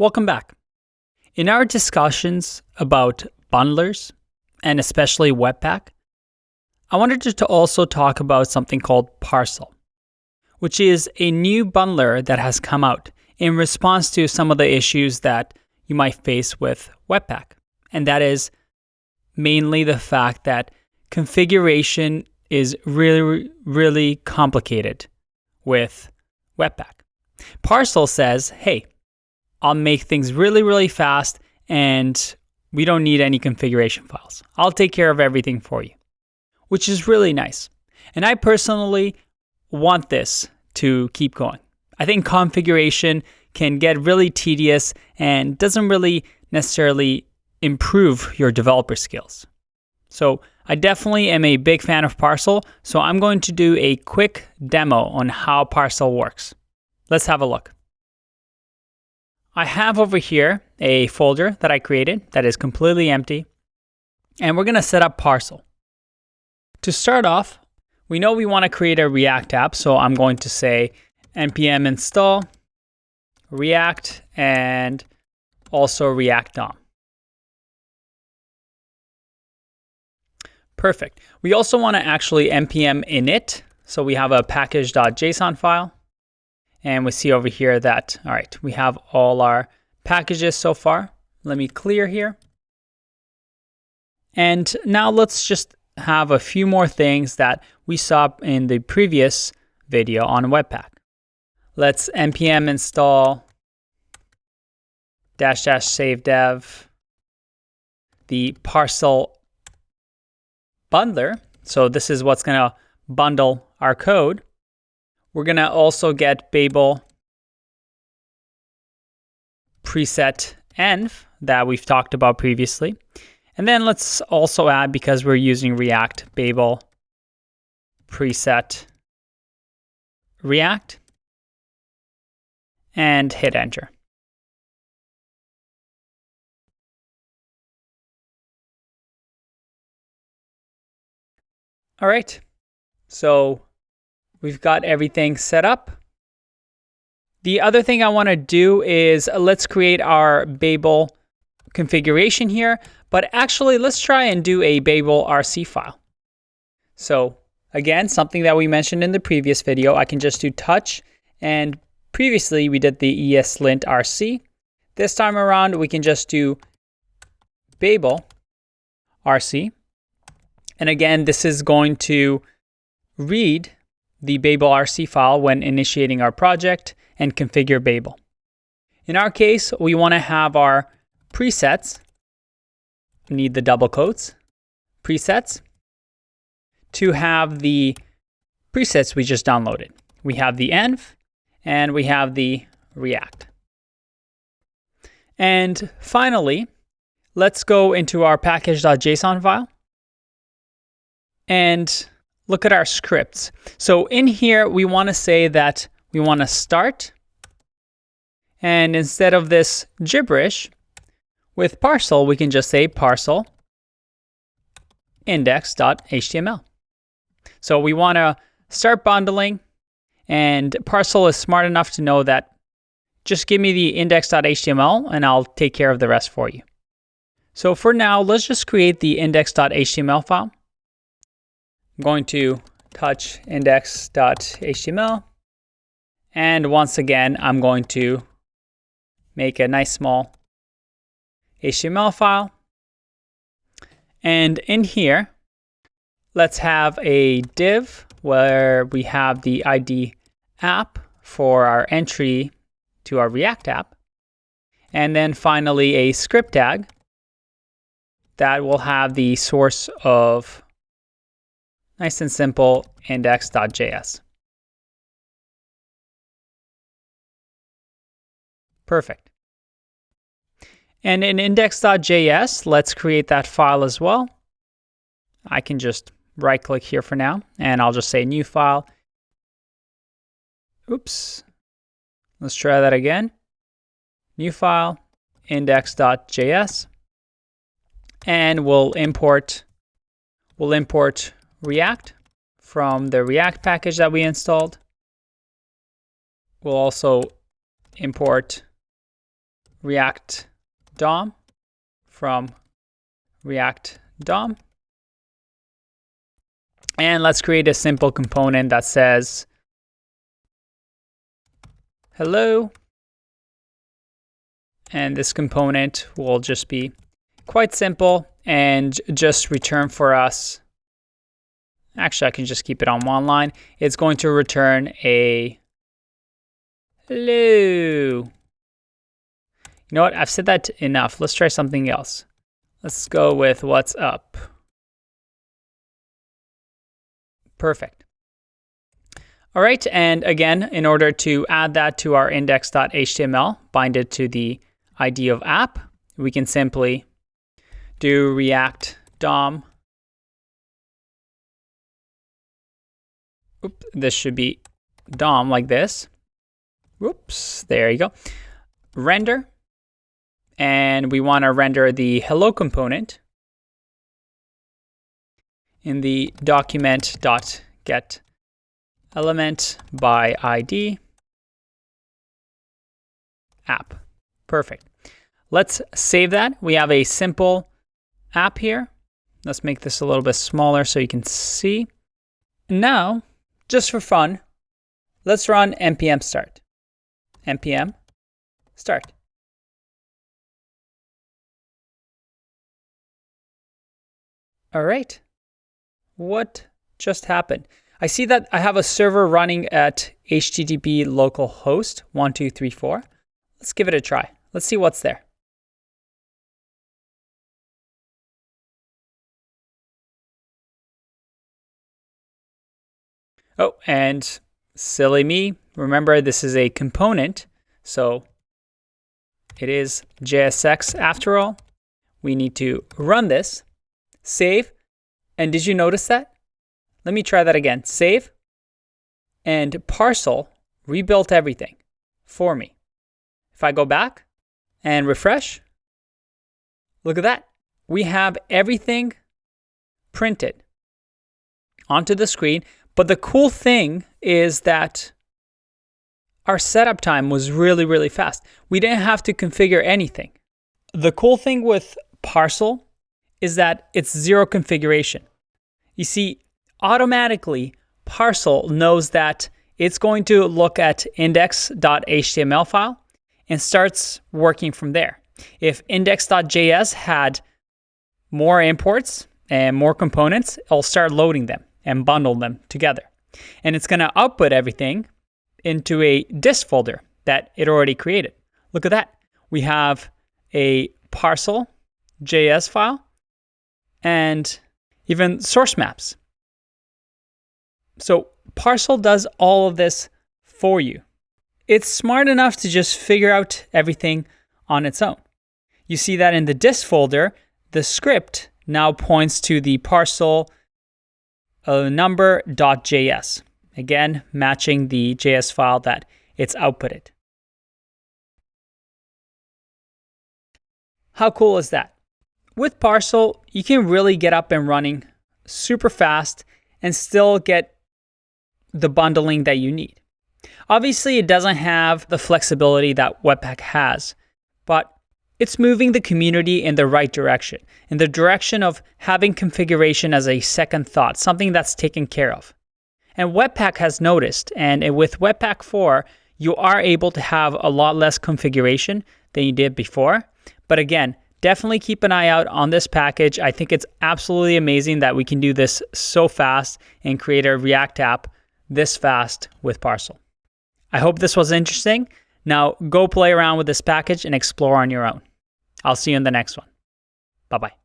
Welcome back. In our discussions about bundlers, and especially Webpack, I wanted to also talk about something called Parcel, which is a new bundler that has come out in response to some of the issues that you might face with Webpack. And that is mainly the fact that configuration is really complicated with Webpack. Parcel says, hey, I'll make things really fast and we don't need any configuration files. I'll take care of everything for you, which is really nice. And I personally want this to keep going. I think configuration can get really tedious and doesn't really necessarily improve your developer skills. So I definitely am a big fan of Parcel, so I'm going to do a quick demo on how Parcel works. Let's have a look. I have over here a folder that I created that is completely empty, and we're going to set up Parcel. To start off, we know we want to create a React app, so I'm going to say npm install React and also React DOM. Perfect. We also want to actually npm init, so we have a package.json file. And we see over here that, all right, we have all our packages so far. Let me clear here. And now let's just have a few more things that we saw in the previous video on Webpack. Let's npm install -- save dev the Parcel bundler. So this is what's going to bundle our code. We're going to also get Babel preset env that we've talked about previously. And then let's also add, because we're using React, Babel preset React and hit enter. All right, so we've got everything set up. The other thing I want to do is let's create our Babel configuration here, but actually let's try and do a Babel RC file. So again, something that we mentioned in the previous video, I can just do touch, and previously we did the ESLint RC. This time around, we can just do Babel RC. And again, this is going to read the Babel RC file when initiating our project and configure Babel. In our case, we want to have our presets, need the double quotes, presets, to have the presets we just downloaded. We have the env and we have the React. And finally, let's go into our package.json file and look at our scripts. So in here, we want to say that we want to start. And instead of this gibberish, with Parcel, we can just say Parcel index.html. So we want to start bundling, and Parcel is smart enough to know that just give me the index.html and I'll take care of the rest for you. So for now, let's just create the index.html file. I'm going to touch index.html. And once again, I'm going to make a nice small HTML file. And in here, let's have a div where we have the ID app for our entry to our React app. And then finally, a script tag that will have the source of nice and simple index.js. Perfect. And in index.js, let's create that file as well. I can just right click here for now, and I'll just say new file. Oops. Let's try that again. New file, index.js. And we'll import React from the React package that we installed. We'll also import React DOM from React DOM. And let's create a simple component that says hello. And this component will just be quite simple and just return for us. Actually, I can just keep it on one line. It's going to return a hello. You know what? I've said that enough. Let's try something else. Let's go with what's up. Perfect. All right, and again, in order to add that to our index.html, bind it to the ID of app, we can simply do React DOM. Oops, this should be DOM like this. Whoops, there you go. Render, and we want to render the hello component in the document.get element by ID app. Perfect. Let's save that. We have a simple app here. Let's make this a little bit smaller so you can see. Now, just for fun, let's run npm start. npm start. All right. What just happened? I see that I have a server running at HTTP localhost 1234. Let's give it a try. Let's see what's there. Oh, and silly me. Remember, this is a component, so it is JSX after all. We need to run this, save, and did you notice that? Let me try that again. Save, and Parcel rebuilt everything for me. If I go back and refresh, look at that. We have everything printed onto the screen. But the cool thing is that our setup time was really, really fast. We didn't have to configure anything. The cool thing with Parcel is that it's zero configuration. You see, automatically, Parcel knows that it's going to look at index.html file and starts working from there. If index.js had more imports and more components, it'll start loading them and bundle them together. And it's going to output everything into a dist folder that it already created. Look at that. We have a Parcel.js file and even source maps. So Parcel does all of this for you. It's smart enough to just figure out everything on its own. You see that in the dist folder, the script now points to the Parcel number.js. Again, matching the JS file that it's outputted. How cool is that? With Parcel, you can really get up and running super fast and still get the bundling that you need. Obviously, it doesn't have the flexibility that Webpack has, but it's moving the community in the right direction, in the direction of having configuration as a second thought, something that's taken care of. And Webpack has noticed, and with Webpack 4, you are able to have a lot less configuration than you did before. But again, definitely keep an eye out on this package. I think it's absolutely amazing that we can do this so fast and create a React app this fast with Parcel. I hope this was interesting. Now go play around with this package and explore on your own. I'll see you in the next one. Bye-bye.